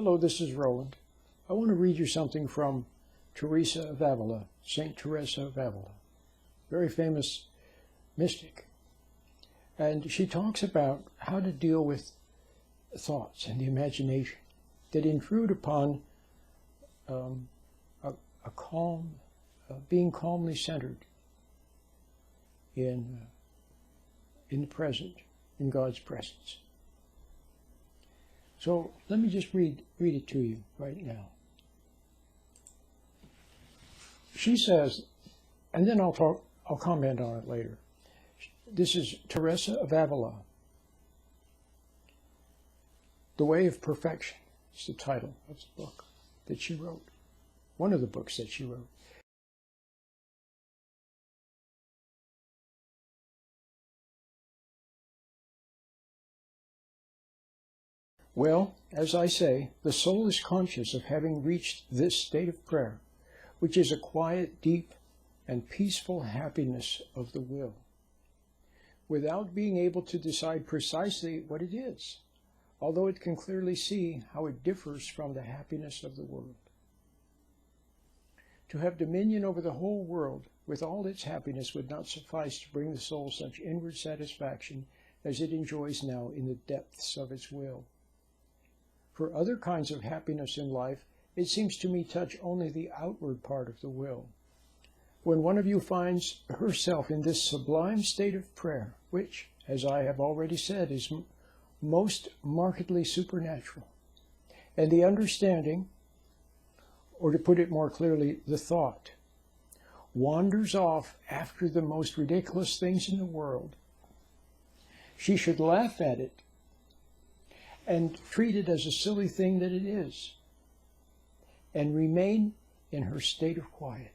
Hello, this is Roland. I want to read you something from Teresa of Avila, Saint Teresa of Avila, very famous mystic. And she talks about how to deal with thoughts and the imagination that intrude upon a calm, being calmly centered in the present, in God's presence. So let me just read it to you right now. She says, and then I'll comment on it later. This is Teresa of Avila. The Way of Perfection is the title of the book that she wrote. One of the books that she wrote. Well, as I say, the soul is conscious of having reached this state of prayer, which is a quiet, deep, and peaceful happiness of the will, without being able to decide precisely what it is, although it can clearly see how it differs from the happiness of the world. To have dominion over the whole world with all its happiness would not suffice to bring the soul such inward satisfaction as it enjoys now in the depths of its will. For other kinds of happiness in life, it seems to me touch only the outward part of the will. When one of you finds herself in this sublime state of prayer, which, as I have already said, is most markedly supernatural, and the understanding, or to put it more clearly, the thought, wanders off after the most ridiculous things in the world, she should laugh at it and treat it as a silly thing that it is, and remain in her state of quiet.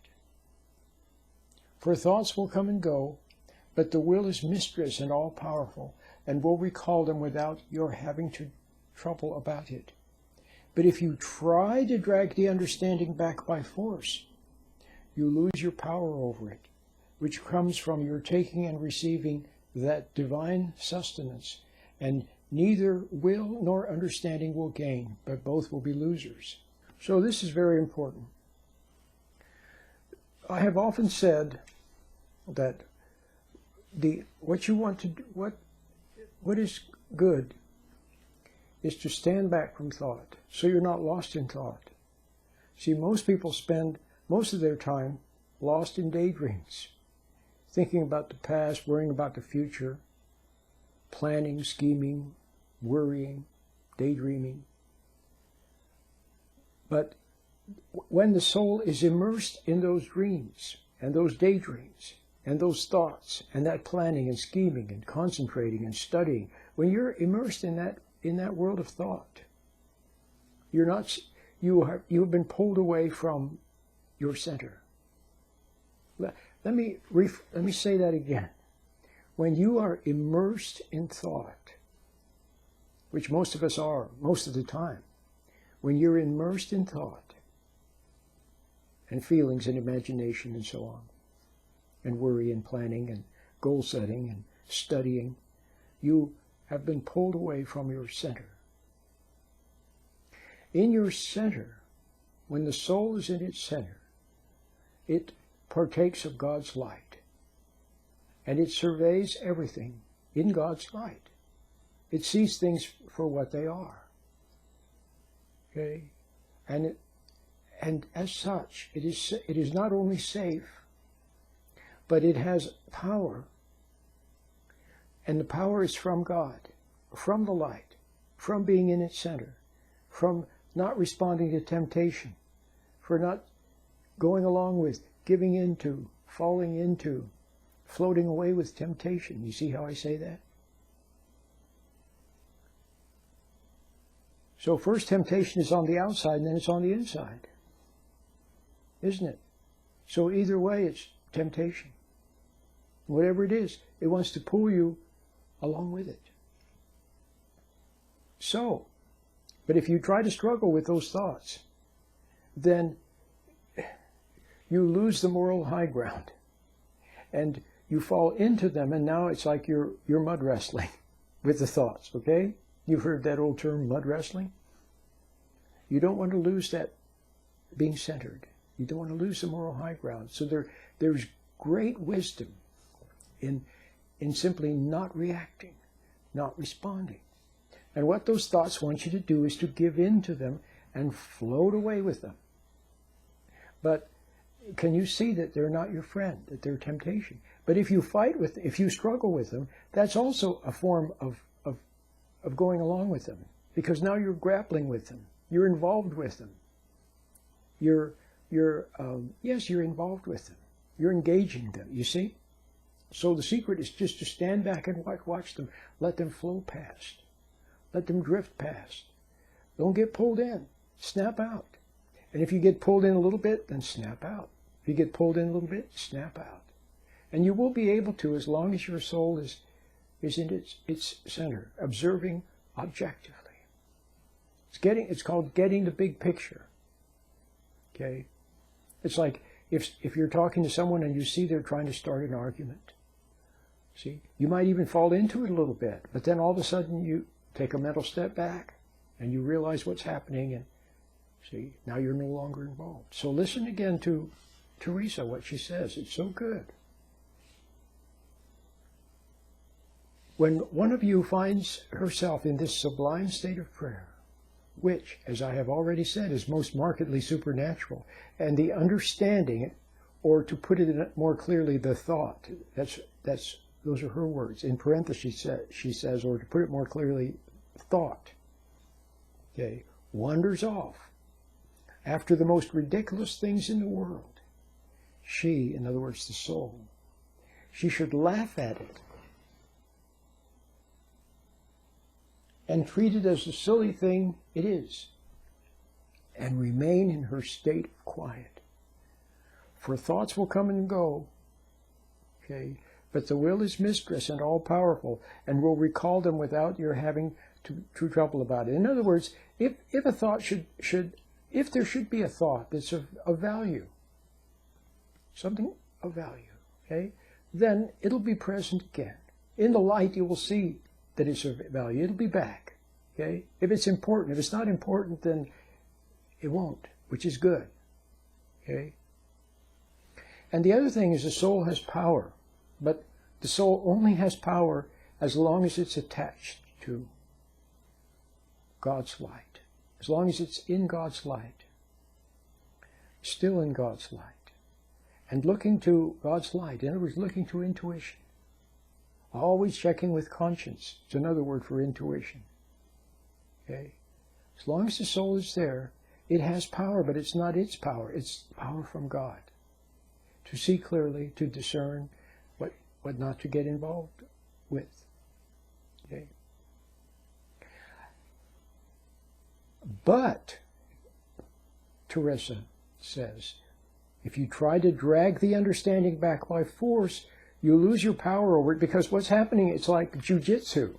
For thoughts will come and go, but the will is mistress and all-powerful, and will recall them without your having to trouble about it. But if you try to drag the understanding back by force, you lose your power over it, which comes from your taking and receiving that divine sustenance, and neither will nor understanding will gain, but both will be losers. So this is very important. I have often said that what you want to do, what is good is to stand back from thought, so you're not lost in thought. See, most people spend most of their time lost in daydreams, thinking about the past, worrying about the future, planning, scheming, worrying, daydreaming. But when the soul is immersed in those dreams and those daydreams and those thoughts and that planning and scheming and concentrating and studying, when you're immersed in that world of thought, you have been pulled away from your center. Let me say that again. When you are immersed in thought, which most of us are most of the time, when you're immersed in thought and feelings and imagination and so on, and worry and planning and goal setting and studying, you have been pulled away from your center. In your center, when the soul is in its center, it partakes of God's light, and it surveys everything in God's light. It sees things for what they are. Okay? And as such, it is not only safe, but it has power. And the power is from God, from the light, from being in its center, from not responding to temptation, for not going along with, giving into, falling into, floating away with temptation. You see how I say that? So first temptation is on the outside, and then it's on the inside. Isn't it? So either way, it's temptation. Whatever it is, it wants to pull you along with it. So, but if you try to struggle with those thoughts, then you lose the moral high ground. And you fall into them, and now it's like you're mud wrestling with the thoughts, okay? You've heard that old term, mud wrestling? You don't want to lose that being centered. You don't want to lose the moral high ground. So there's great wisdom in simply not reacting, not responding. And what those thoughts want you to do is to give in to them and float away with them. But can you see that they're not your friend, that they're temptation? But if you if you struggle with them, that's also a form of going along with them. Because now you're grappling with them. You're involved with them. Yes, you're involved with them. You're engaging them, you see? So the secret is just to stand back and watch them. Let them flow past. Let them drift past. Don't get pulled in. Snap out. And if you get pulled in a little bit, then snap out. If you get pulled in a little bit, snap out. And you will be able to, as long as your soul is in its center, observing objectively. It's called getting the big picture. Okay? It's like if you're talking to someone and you see they're trying to start an argument. See? You might even fall into it a little bit, but then all of a sudden you take a mental step back and you realize what's happening, and see, now you're no longer involved. So listen again to Teresa, what she says. It's so good. When one of you finds herself in this sublime state of prayer, which, as I have already said, is most markedly supernatural, and the understanding, or to put it more clearly, the thought, those are her words. In parentheses, she says, or to put it more clearly, thought, okay, wanders off after the most ridiculous things in the world. She, in other words, the soul, she should laugh at it and treat it as the silly thing it is, and remain in her state of quiet. For thoughts will come and go, okay, but the will is mistress and all-powerful, and will recall them without your having to trouble about it. In other words, if a thought if there should be a thought that's of value, something of value, okay, then it'll be present again. In the light, you will see that it's of value. It'll be back, okay? If it's important. If it's not important, then it won't, which is good, okay? And the other thing is the soul has power, but the soul only has power as long as it's attached to God's light, as long as it's in God's light, still in God's light, and looking to God's light. In other words, looking to intuition. Always checking with conscience. It's another word for intuition. Okay? As long as the soul is there, it has power, but it's not its power. It's power from God. To see clearly, to discern what not to get involved with. Okay? But, Teresa says, if you try to drag the understanding back by force, you lose your power over it, because what's happening, it's like jujitsu.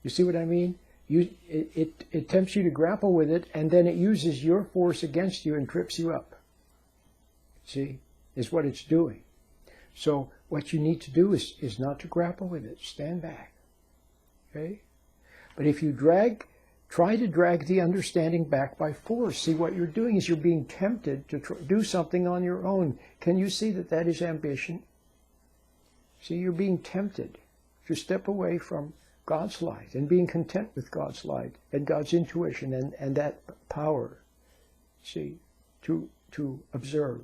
You see what I mean? It tempts you to grapple with it, and then it uses your force against you and trips you up. See? Is what it's doing. So what you need to do is not to grapple with it. Stand back. Okay? But if you try to drag the understanding back by force, see, what you're doing is you're being tempted to do something on your own. Can you see that that is ambition? See, you're being tempted to step away from God's light and being content with God's light and God's intuition and that power, see, to observe.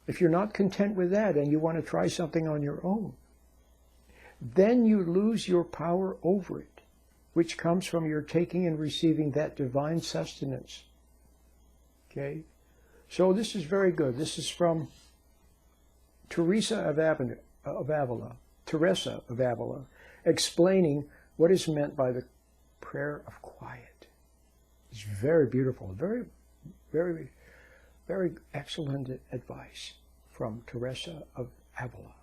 If you're not content with that and you want to try something on your own, then you lose your power over it, which comes from your taking and receiving that divine sustenance. Okay? So this is very good. This is from Teresa of Avila, Teresa of Avila, explaining what is meant by the prayer of quiet. It's very beautiful, very, very, very excellent advice from Teresa of Avila.